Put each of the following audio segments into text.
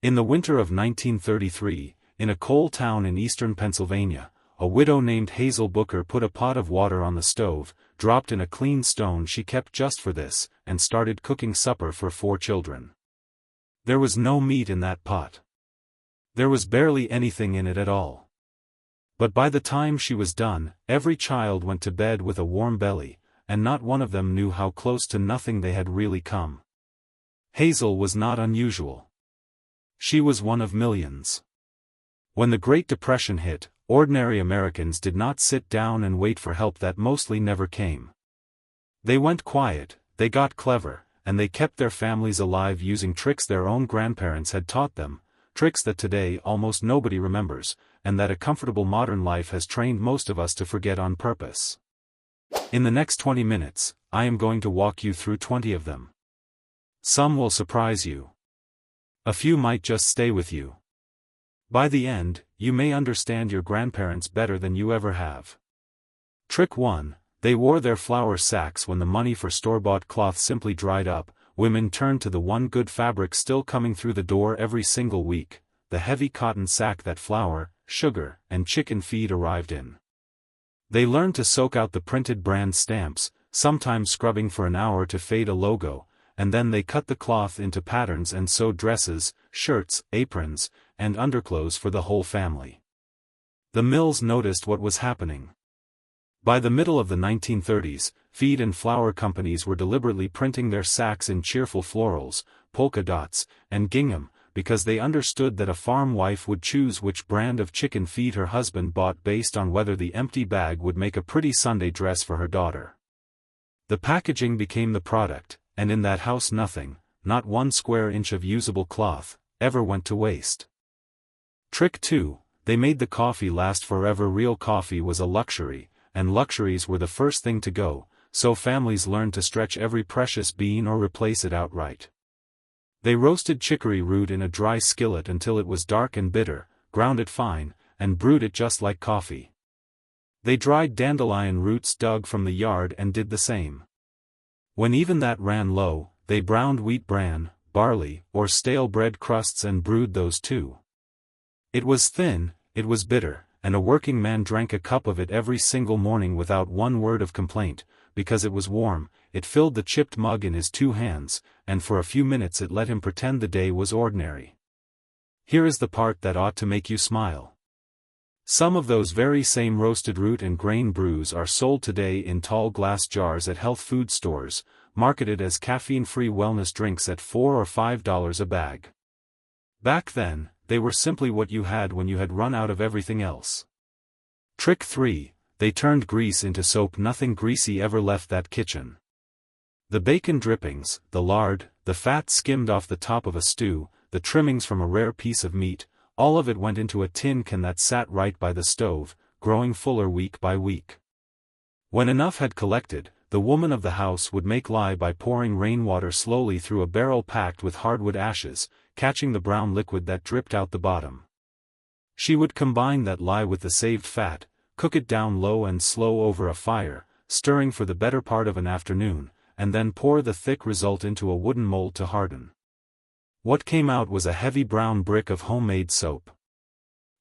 In the winter of 1933, in a coal town in eastern Pennsylvania, a widow named Hazel Booker put a pot of water on the stove, dropped in a clean stone she kept just for this, and started cooking supper for 4 children. There was no meat in that pot. There was barely anything in it at all. But by the time she was done, every child went to bed with a warm belly, and not one of them knew how close to nothing they had really come. Hazel was not unusual. She was one of millions. When the Great Depression hit, ordinary Americans did not sit down and wait for help that mostly never came. They went quiet, they got clever, and they kept their families alive using tricks their own grandparents had taught them, tricks that today almost nobody remembers, and that a comfortable modern life has trained most of us to forget on purpose. In the next 20 minutes, I am going to walk you through 20 of them. Some will surprise you. A few might just stay with you. By the end, you may understand your grandparents better than you ever have. Trick 1. They wore their flour sacks when the money for store-bought cloth simply dried up. Women turned to the one good fabric still coming through the door every single week, the heavy cotton sack that flour, sugar, and chicken feed arrived in. They learned to soak out the printed brand stamps, sometimes scrubbing for an hour to fade a logo, and then they cut the cloth into patterns and sewed dresses, shirts, aprons, and underclothes for the whole family. The mills noticed what was happening. By the middle of the 1930s, feed and flour companies were deliberately printing their sacks in cheerful florals, polka dots, and gingham, because they understood that a farm wife would choose which brand of chicken feed her husband bought based on whether the empty bag would make a pretty Sunday dress for her daughter. The packaging became the product, and in that house nothing, not 1 square inch of usable cloth, ever went to waste. Trick 2. They made the coffee last forever. Real coffee was a luxury, and luxuries were the first thing to go, so families learned to stretch every precious bean or replace it outright. They roasted chicory root in a dry skillet until it was dark and bitter, ground it fine, and brewed it just like coffee. They dried dandelion roots dug from the yard and did the same. When even that ran low, they browned wheat bran, barley, or stale bread crusts and brewed those too. It was thin, it was bitter, and a working man drank a cup of it every single morning without one word of complaint, because it was warm. It filled the chipped mug in his 2 hands, and for a few minutes it let him pretend the day was ordinary. Here is the part that ought to make you smile. Some of those very same roasted root and grain brews are sold today in tall glass jars at health food stores, marketed as caffeine-free wellness drinks at $4 or $5 a bag. Back then, they were simply what you had when you had run out of everything else. Trick 3. They turned grease into soap. Nothing greasy ever left that kitchen. The bacon drippings, the lard, the fat skimmed off the top of a stew, the trimmings from a rare piece of meat, all of it went into a tin can that sat right by the stove, growing fuller week by week. When enough had collected, the woman of the house would make lye by pouring rainwater slowly through a barrel packed with hardwood ashes, catching the brown liquid that dripped out the bottom. She would combine that lye with the saved fat, cook it down low and slow over a fire, stirring for the better part of an afternoon, and then pour the thick result into a wooden mold to harden. What came out was a heavy brown brick of homemade soap.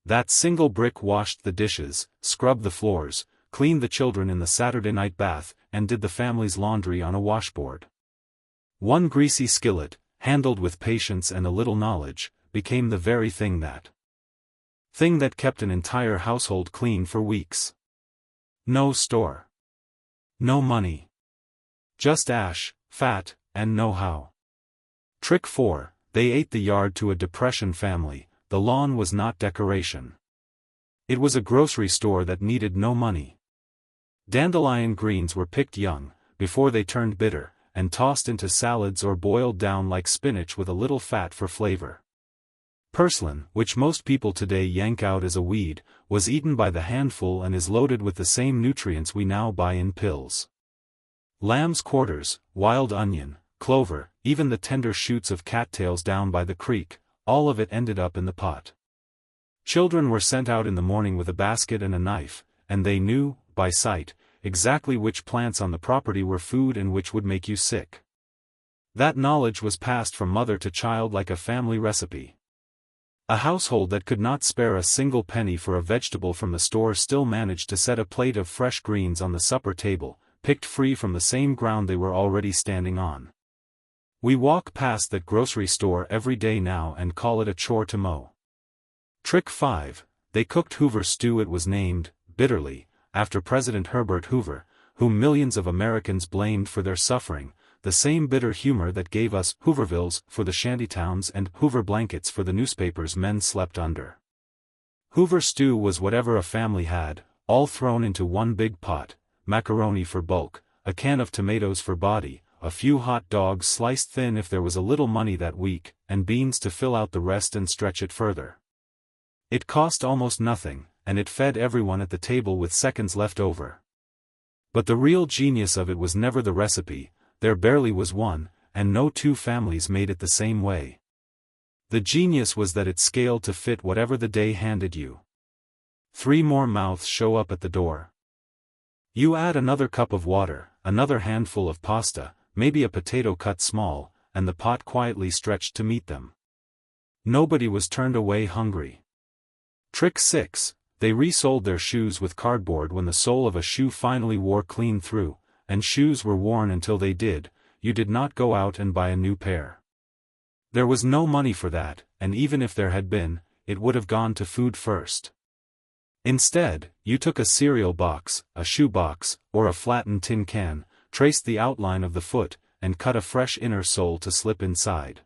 That single brick washed the dishes, scrubbed the floors, cleaned the children in the Saturday night bath, and did the family's laundry on a washboard. One greasy skillet, handled with patience and a little knowledge, became the very thing that kept an entire household clean for weeks. No store. No money. Just ash, fat, and know-how. Trick 4. They ate the yard to a Depression family. The lawn was not decoration. It was a grocery store that needed no money. Dandelion greens were picked young, before they turned bitter, and tossed into salads or boiled down like spinach with a little fat for flavor. Purslane, which most people today yank out as a weed, was eaten by the handful and is loaded with the same nutrients we now buy in pills. Lamb's quarters, wild onion, clover, even the tender shoots of cattails down by the creek, all of it ended up in the pot. Children were sent out in the morning with a basket and a knife, and they knew, by sight, exactly which plants on the property were food and which would make you sick. That knowledge was passed from mother to child like a family recipe. A household that could not spare a single penny for a vegetable from the store still managed to set a plate of fresh greens on the supper table, picked free from the same ground they were already standing on. We walk past that grocery store every day now and call it a chore to mow. Trick 5. They cooked Hoover stew. It was named, bitterly, after President Herbert Hoover, whom millions of Americans blamed for their suffering, the same bitter humor that gave us Hoovervilles for the shantytowns and Hoover blankets for the newspapers men slept under. Hoover stew was whatever a family had, all thrown into one big pot: macaroni for bulk, a can of tomatoes for body, a few hot dogs sliced thin if there was a little money that week, and beans to fill out the rest and stretch it further. It cost almost nothing, and it fed everyone at the table with seconds left over. But the real genius of it was never the recipe. There barely was one, and no two families made it the same way. The genius was that it scaled to fit whatever the day handed you. 3 more mouths show up at the door. You add another cup of water, another handful of pasta, maybe a potato cut small, and the pot quietly stretched to meet them. Nobody was turned away hungry. Trick 6. They resoled their shoes with cardboard. When the sole of a shoe finally wore clean through, and shoes were worn until they did, you did not go out and buy a new pair. There was no money for that, and even if there had been, it would have gone to food first. Instead, you took a cereal box, a shoe box, or a flattened tin can, traced the outline of the foot, and cut a fresh inner sole to slip inside.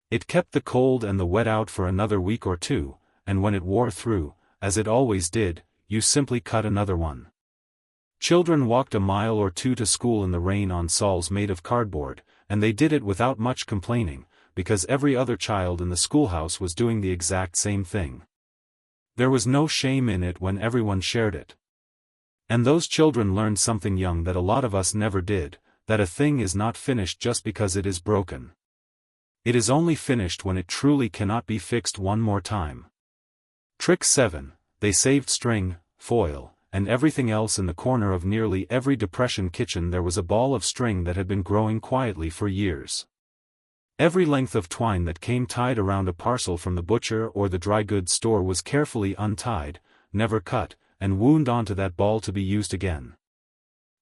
It kept the cold and the wet out for another week or two, and when it wore through, as it always did, you simply cut another one. Children walked a mile or two to school in the rain on soles made of cardboard, and they did it without much complaining, because every other child in the schoolhouse was doing the exact same thing. There was no shame in it when everyone shared it. And those children learned something young that a lot of us never did, that a thing is not finished just because it is broken. It is only finished when it truly cannot be fixed one more time. Trick 7. They saved string, foil, and everything else. In the corner of nearly every depression kitchen there was a ball of string that had been growing quietly for years. Every length of twine that came tied around a parcel from the butcher or the dry goods store was carefully untied, never cut, and wound onto that ball to be used again.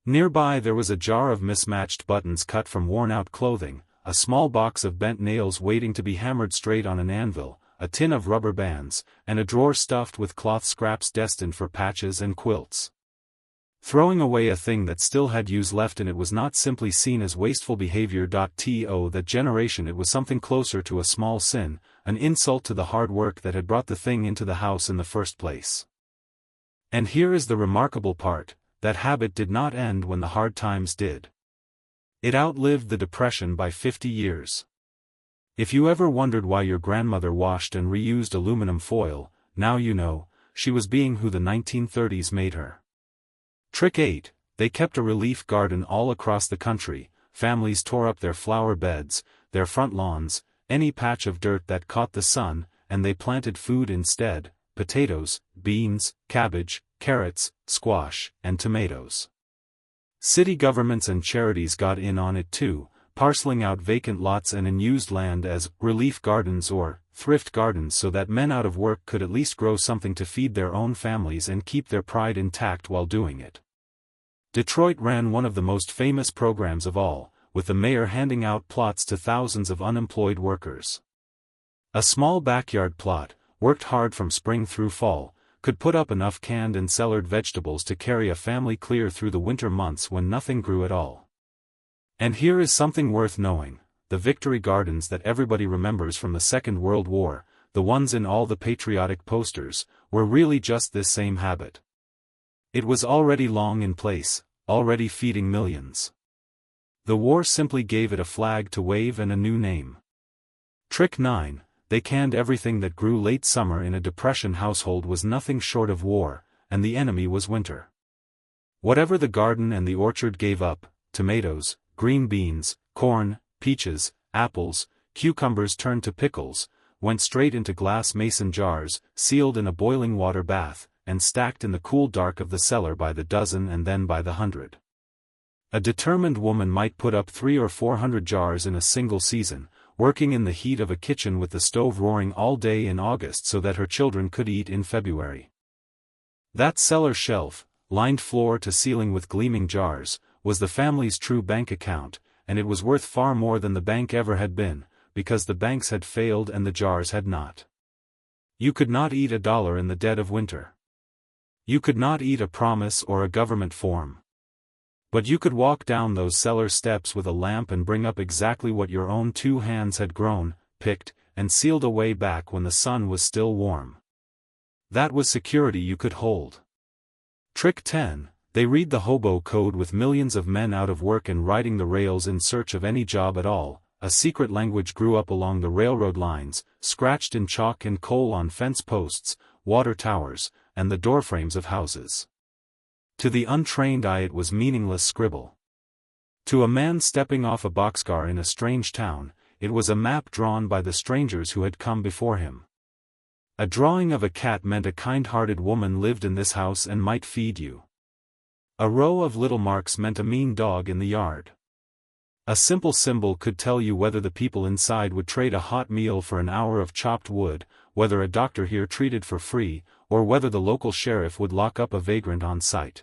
Nearby there was a jar of mismatched buttons cut from worn-out clothing, a small box of bent nails waiting to be hammered straight on an anvil, a tin of rubber bands, and a drawer stuffed with cloth scraps destined for patches and quilts. Throwing away a thing that still had use left in it was not simply seen as wasteful behavior. To that generation it was something closer to a small sin, an insult to the hard work that had brought the thing into the house in the first place. And here is the remarkable part, that habit did not end when the hard times did. It outlived the Depression by 50 years. If you ever wondered why your grandmother washed and reused aluminum foil, now you know, she was being who the 1930s made her. Trick 8. They kept a relief garden all across the country. Families tore up their flower beds, their front lawns, any patch of dirt that caught the sun, and they planted food instead: potatoes, beans, cabbage, carrots, squash, and tomatoes. City governments and charities got in on it too, parceling out vacant lots and unused land as relief gardens or thrift gardens so that men out of work could at least grow something to feed their own families and keep their pride intact while doing it. Detroit ran one of the most famous programs of all, with the mayor handing out plots to thousands of unemployed workers. A small backyard plot, worked hard from spring through fall, could put up enough canned and cellared vegetables to carry a family clear through the winter months when nothing grew at all. And here is something worth knowing: the victory gardens that everybody remembers from the Second World War, the ones in all the patriotic posters, were really just this same habit. It was already long in place, already feeding millions. The war simply gave it a flag to wave and a new name. Trick 9. They canned everything that grew. Late summer in a Depression household was nothing short of war, and the enemy was winter. Whatever the garden and the orchard gave up, tomatoes, green beans, corn, peaches, apples, cucumbers turned to pickles, went straight into glass mason jars, sealed in a boiling water bath, and stacked in the cool dark of the cellar by the dozen and then by the hundred. A determined woman might put up 300 or 400 jars in a single season, working in the heat of a kitchen with the stove roaring all day in August so that her children could eat in February. That cellar shelf, lined floor to ceiling with gleaming jars, was the family's true bank account, and it was worth far more than the bank ever had been, because the banks had failed and the jars had not. You could not eat $1 in the dead of winter. You could not eat a promise or a government form. But you could walk down those cellar steps with a lamp and bring up exactly what your own 2 hands had grown, picked, and sealed away back when the sun was still warm. That was security you could hold. Trick 10. They read the hobo code with millions of men out of work and riding the rails in search of any job at all. A secret language grew up along the railroad lines, scratched in chalk and coal on fence posts, water towers, and the doorframes of houses. To the untrained eye it was meaningless scribble. To a man stepping off a boxcar in a strange town, it was a map drawn by the strangers who had come before him. A drawing of a cat meant a kind-hearted woman lived in this house and might feed you. A row of little marks meant a mean dog in the yard. A simple symbol could tell you whether the people inside would trade a hot meal for an hour of chopped wood, whether a doctor here treated for free, or whether the local sheriff would lock up a vagrant on sight.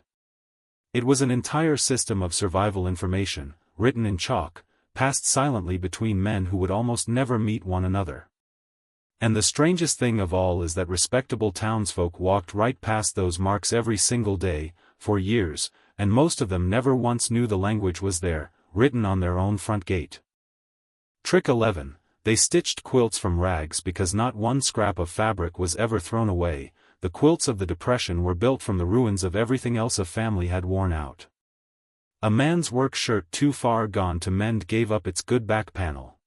It was an entire system of survival information, written in chalk, passed silently between men who would almost never meet one another. And the strangest thing of all is that respectable townsfolk walked right past those marks every single day, for years, and most of them never once knew the language was there, written on their own front gate. Trick 11. They stitched quilts from rags because not one scrap of fabric was ever thrown away. The quilts of the Depression were built from the ruins of everything else a family had worn out. A man's work shirt too far gone to mend gave up its good back panel.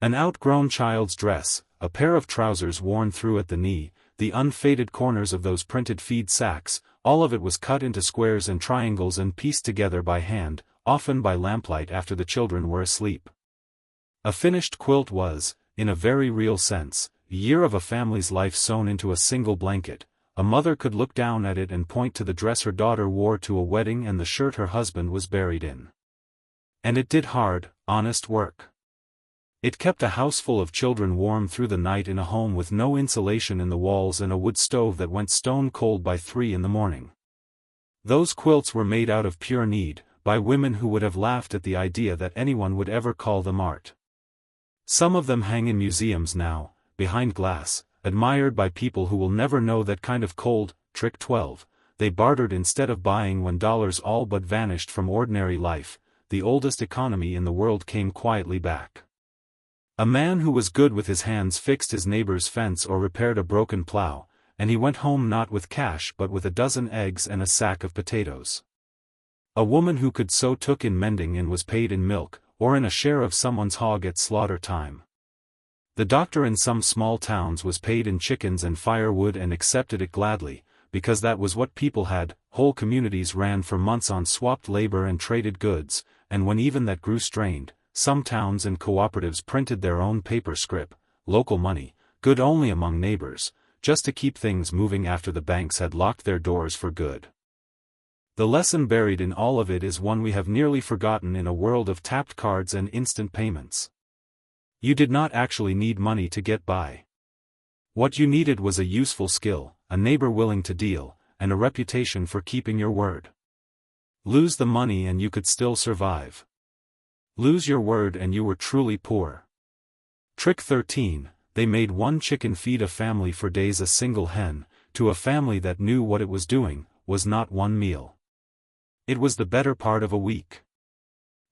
An outgrown child's dress, a pair of trousers worn through at the knee, the unfaded corners of those printed feed sacks, all of it was cut into squares and triangles and pieced together by hand, often by lamplight after the children were asleep. A finished quilt was, in a very real sense, a year of a family's life sewn into a single blanket. A mother could look down at it and point to the dress her daughter wore to a wedding and the shirt her husband was buried in. And it did hard, honest work. It kept a house full of children warm through the night in a home with no insulation in the walls and a wood stove that went stone cold by 3 in the morning. Those quilts were made out of pure need, by women who would have laughed at the idea that anyone would ever call them art. Some of them hang in museums now, behind glass, admired by people who will never know that kind of cold. Trick 12. They bartered instead of buying when dollars all but vanished from ordinary life. The oldest economy in the world came quietly back. A man who was good with his hands fixed his neighbor's fence or repaired a broken plow, and he went home not with cash but with a dozen eggs and a sack of potatoes. A woman who could sew took in mending and was paid in milk, or in a share of someone's hog at slaughter time. The doctor in some small towns was paid in chickens and firewood and accepted it gladly, because that was what people had. Whole communities ran for months on swapped labor and traded goods, and when even that grew strained, some towns and cooperatives printed their own paper scrip, local money, good only among neighbors, just to keep things moving after the banks had locked their doors for good. The lesson buried in all of it is one we have nearly forgotten in a world of tapped cards and instant payments. You did not actually need money to get by. What you needed was a useful skill, a neighbor willing to deal, and a reputation for keeping your word. Lose the money and you could still survive. Lose your word and you were truly poor. Trick 13. They made one chicken feed a family for days. A single hen, to a family that knew what it was doing, was not one meal. It was the better part of a week.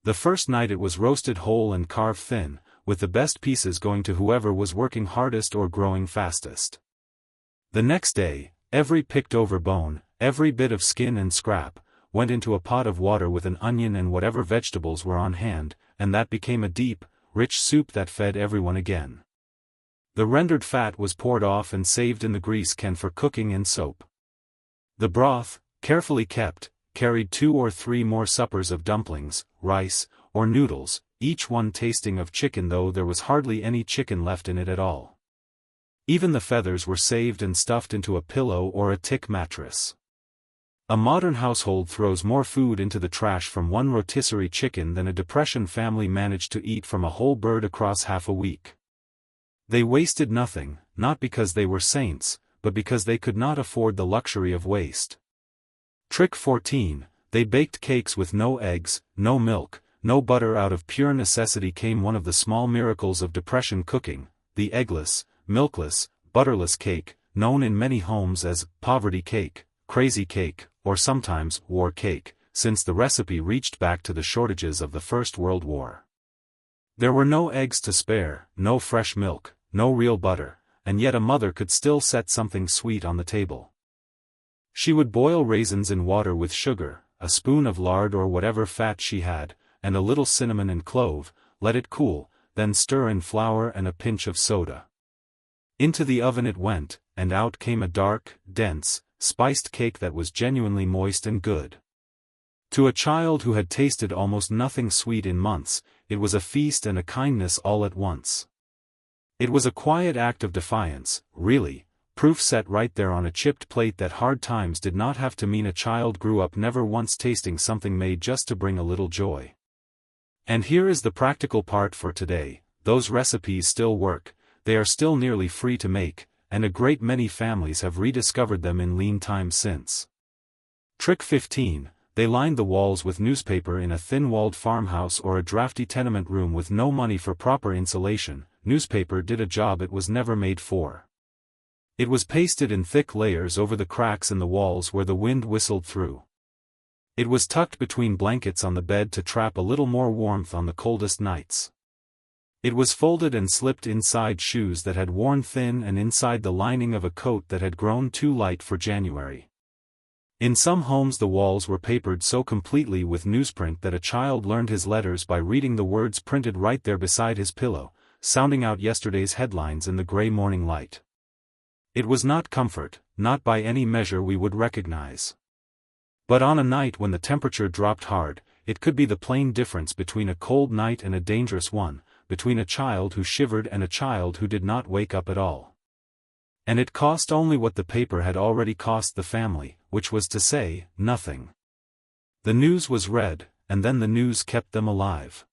The first night it was roasted whole and carved thin, with the best pieces going to whoever was working hardest or growing fastest. The next day, every picked over bone, every bit of skin and scrap, went into a pot of water with an onion and whatever vegetables were on hand, and that became a deep, rich soup that fed everyone again. The rendered fat was poured off and saved in the grease can for cooking and soap. The broth, carefully kept, carried 2 or 3 more suppers of dumplings, rice, or noodles, each one tasting of chicken, though there was hardly any chicken left in it at all. Even the feathers were saved and stuffed into a pillow or a tick mattress. A modern household throws more food into the trash from one rotisserie chicken than a Depression family managed to eat from a whole bird across half a week. They wasted nothing, not because they were saints, but because they could not afford the luxury of waste. Trick 14, they baked cakes with no eggs, no milk, no butter. Out of pure necessity came one of the small miracles of Depression cooking, the eggless, milkless, butterless cake, known in many homes as poverty cake, crazy cake, or sometimes war cake, since the recipe reached back to the shortages of the First World War. There were no eggs to spare, no fresh milk, no real butter, and yet a mother could still set something sweet on the table. She would boil raisins in water with sugar, a spoon of lard or whatever fat she had, and a little cinnamon and clove, let it cool, then stir in flour and a pinch of soda. Into the oven it went, and out came a dark, dense, spiced cake that was genuinely moist and good. To a child who had tasted almost nothing sweet in months, it was a feast and a kindness all at once. It was a quiet act of defiance, really, proof set right there on a chipped plate that hard times did not have to mean a child grew up never once tasting something made just to bring a little joy. And here is the practical part for today: those recipes still work, they are still nearly free to make, and a great many families have rediscovered them in lean times since. Trick 15, they lined the walls with newspaper in a thin-walled farmhouse or a drafty tenement room with no money for proper insulation. Newspaper did a job it was never made for. It was pasted in thick layers over the cracks in the walls where the wind whistled through. It was tucked between blankets on the bed to trap a little more warmth on the coldest nights. It was folded and slipped inside shoes that had worn thin and inside the lining of a coat that had grown too light for January. In some homes the walls were papered so completely with newsprint that a child learned his letters by reading the words printed right there beside his pillow, sounding out yesterday's headlines in the gray morning light. It was not comfort, not by any measure we would recognize. But on a night when the temperature dropped hard, it could be the plain difference between a cold night and a dangerous one, between a child who shivered and a child who did not wake up at all. And it cost only what the paper had already cost the family, which was to say, nothing. The news was read, and then the news kept them alive.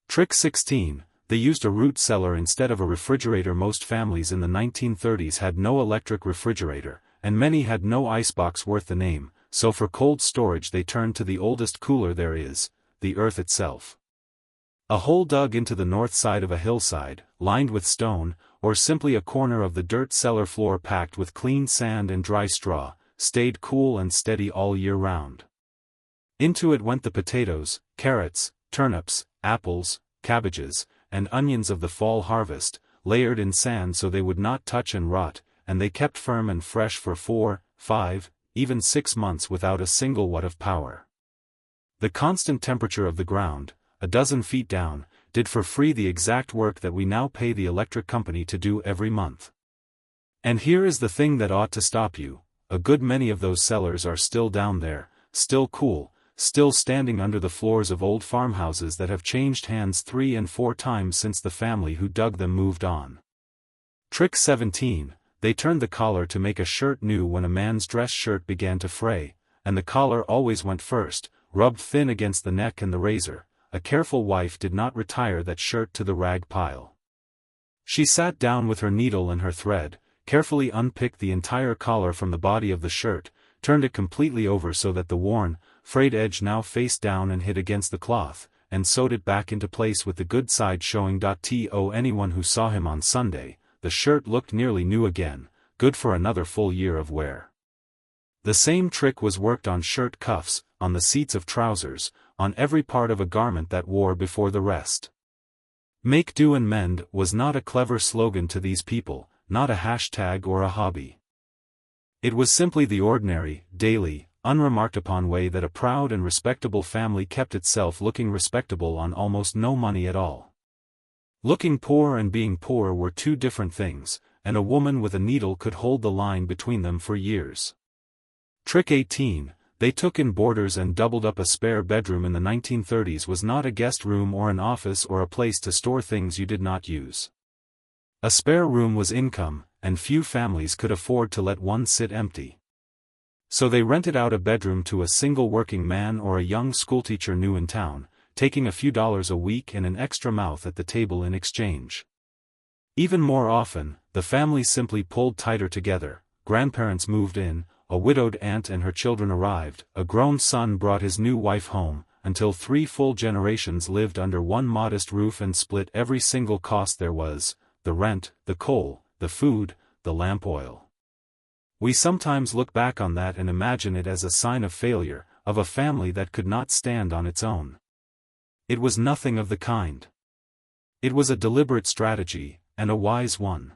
Trick 16, they used a root cellar instead of a refrigerator. Most families in the 1930s had no electric refrigerator, and many had no icebox worth the name, so for cold storage they turned to the oldest cooler there is, the earth itself. A hole dug into the north side of a hillside, lined with stone, or simply a corner of the dirt cellar floor packed with clean sand and dry straw, stayed cool and steady all year round. Into it went the potatoes, carrots, turnips, apples, cabbages, and onions of the fall harvest, layered in sand so they would not touch and rot, and they kept firm and fresh for 4, 5, even 6 months without a single watt of power. The constant temperature of the ground, a dozen feet down, did for free the exact work that we now pay the electric company to do every month. And here is the thing that ought to stop you: a good many of those cellars are still down there, still cool, still standing under the floors of old farmhouses that have changed hands 3 and 4 times since the family who dug them moved on. Trick 17, they turned the collar to make a shirt new when a man's dress shirt began to fray, and the collar always went first, rubbed thin against the neck and the razor. A careful wife did not retire that shirt to the rag pile. She sat down with her needle and her thread, carefully unpicked the entire collar from the body of the shirt, turned it completely over so that the worn, frayed edge now faced down and hid against the cloth, and sewed it back into place with the good side showing. To anyone who saw him on Sunday, the shirt looked nearly new again, good for another full year of wear. The same trick was worked on shirt cuffs, on the seats of trousers, on every part of a garment that wore before the rest. Make do and mend was not a clever slogan to these people, not a hashtag or a hobby. It was simply the ordinary, daily, unremarked upon way that a proud and respectable family kept itself looking respectable on almost no money at all. Looking poor and being poor were two different things, and a woman with a needle could hold the line between them for years. Trick 18, they took in boarders and doubled up. A spare bedroom in the 1930s was not a guest room or an office or a place to store things you did not use. A spare room was income, and few families could afford to let one sit empty. So they rented out a bedroom to a single working man or a young schoolteacher new in town, taking a few dollars a week and an extra mouth at the table in exchange. Even more often, the family simply pulled tighter together. Grandparents moved in, a widowed aunt and her children arrived, a grown son brought his new wife home, until 3 full generations lived under one modest roof and split every single cost there was: the rent, the coal, the food, the lamp oil. We sometimes look back on that and imagine it as a sign of failure, of a family that could not stand on its own. It was nothing of the kind. It was a deliberate strategy, and a wise one.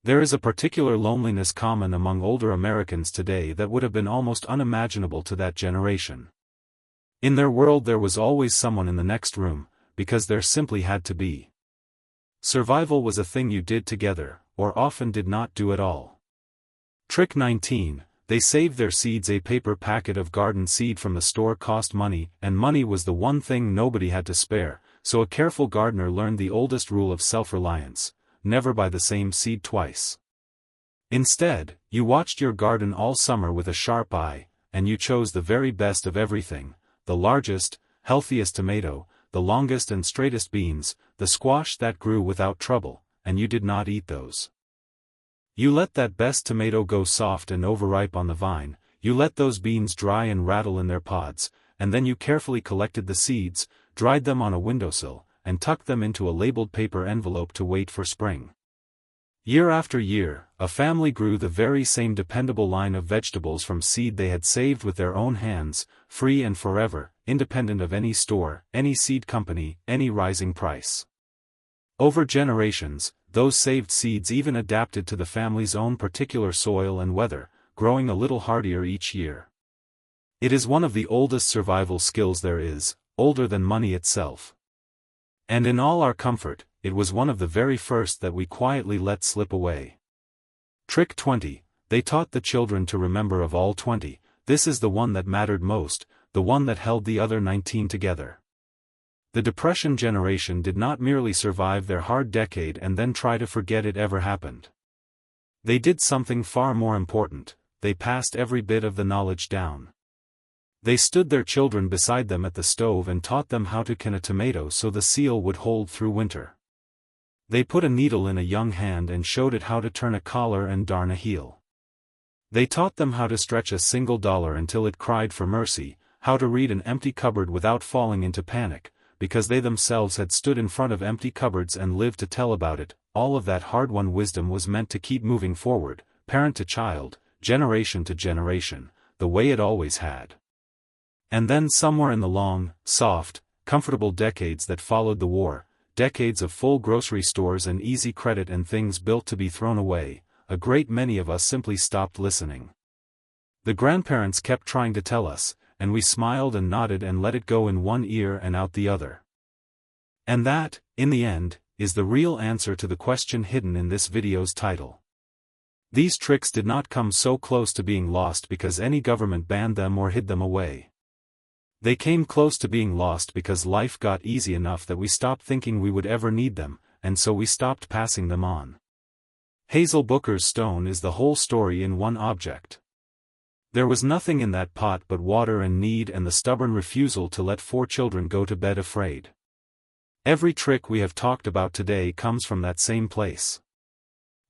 There is a particular loneliness common among older Americans today that would have been almost unimaginable to that generation. In their world there was always someone in the next room, because there simply had to be. Survival was a thing you did together, or often did not do at all. Trick 19, they saved their seeds. A paper packet of garden seed from the store cost money, and money was the one thing nobody had to spare, so a careful gardener learned the oldest rule of self-reliance: never buy the same seed twice. Instead, you watched your garden all summer with a sharp eye, and you chose the very best of everything: the largest, healthiest tomato, the longest and straightest beans, the squash that grew without trouble, and you did not eat those. You let that best tomato go soft and overripe on the vine, you let those beans dry and rattle in their pods, and then you carefully collected the seeds, dried them on a windowsill, and tucked them into a labeled paper envelope to wait for spring. Year after year, a family grew the very same dependable line of vegetables from seed they had saved with their own hands, free and forever, independent of any store, any seed company, any rising price. Over generations, those saved seeds even adapted to the family's own particular soil and weather, growing a little hardier each year. It is one of the oldest survival skills there is, older than money itself. And in all our comfort, it was one of the very first that we quietly let slip away. Trick 20, they taught the children to remember of all 20, this is the one that mattered most, the one that held the other 19 together. The Depression generation did not merely survive their hard decade and then try to forget it ever happened. They did something far more important: they passed every bit of the knowledge down. They stood their children beside them at the stove and taught them how to can a tomato so the seal would hold through winter. They put a needle in a young hand and showed it how to turn a collar and darn a heel. They taught them how to stretch a single dollar until it cried for mercy, how to read an empty cupboard without falling into panic, because they themselves had stood in front of empty cupboards and lived to tell about it. All of that hard-won wisdom was meant to keep moving forward, parent to child, generation to generation, the way it always had. And then somewhere in the long, soft, comfortable decades that followed the war, decades of full grocery stores and easy credit and things built to be thrown away, a great many of us simply stopped listening. The grandparents kept trying to tell us, and we smiled and nodded and let it go in one ear and out the other. And that, in the end, is the real answer to the question hidden in this video's title. These tricks did not come so close to being lost because any government banned them or hid them away. They came close to being lost because life got easy enough that we stopped thinking we would ever need them, and so we stopped passing them on. Hazel Booker's stone is the whole story in one object. There was nothing in that pot but water and need and the stubborn refusal to let 4 children go to bed afraid. Every trick we have talked about today comes from that same place.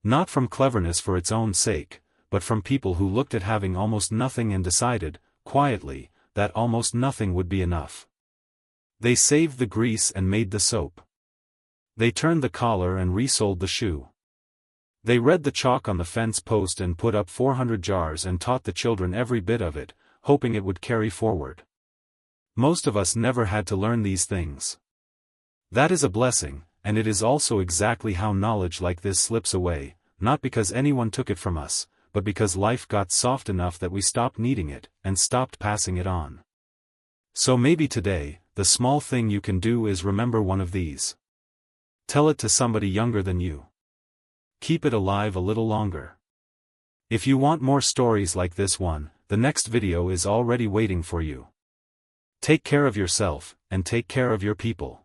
Not from cleverness for its own sake, but from people who looked at having almost nothing and decided, quietly, that almost nothing would be enough. They saved the grease and made the soap. They turned the collar and resoled the shoe. They read the chalk on the fence post and put up 400 jars and taught the children every bit of it, hoping it would carry forward. Most of us never had to learn these things. That is a blessing, and it is also exactly how knowledge like this slips away, not because anyone took it from us, but because life got soft enough that we stopped needing it, and stopped passing it on. So maybe today, the small thing you can do is remember one of these. Tell it to somebody younger than you. Keep it alive a little longer. If you want more stories like this one, the next video is already waiting for you. Take care of yourself, and take care of your people.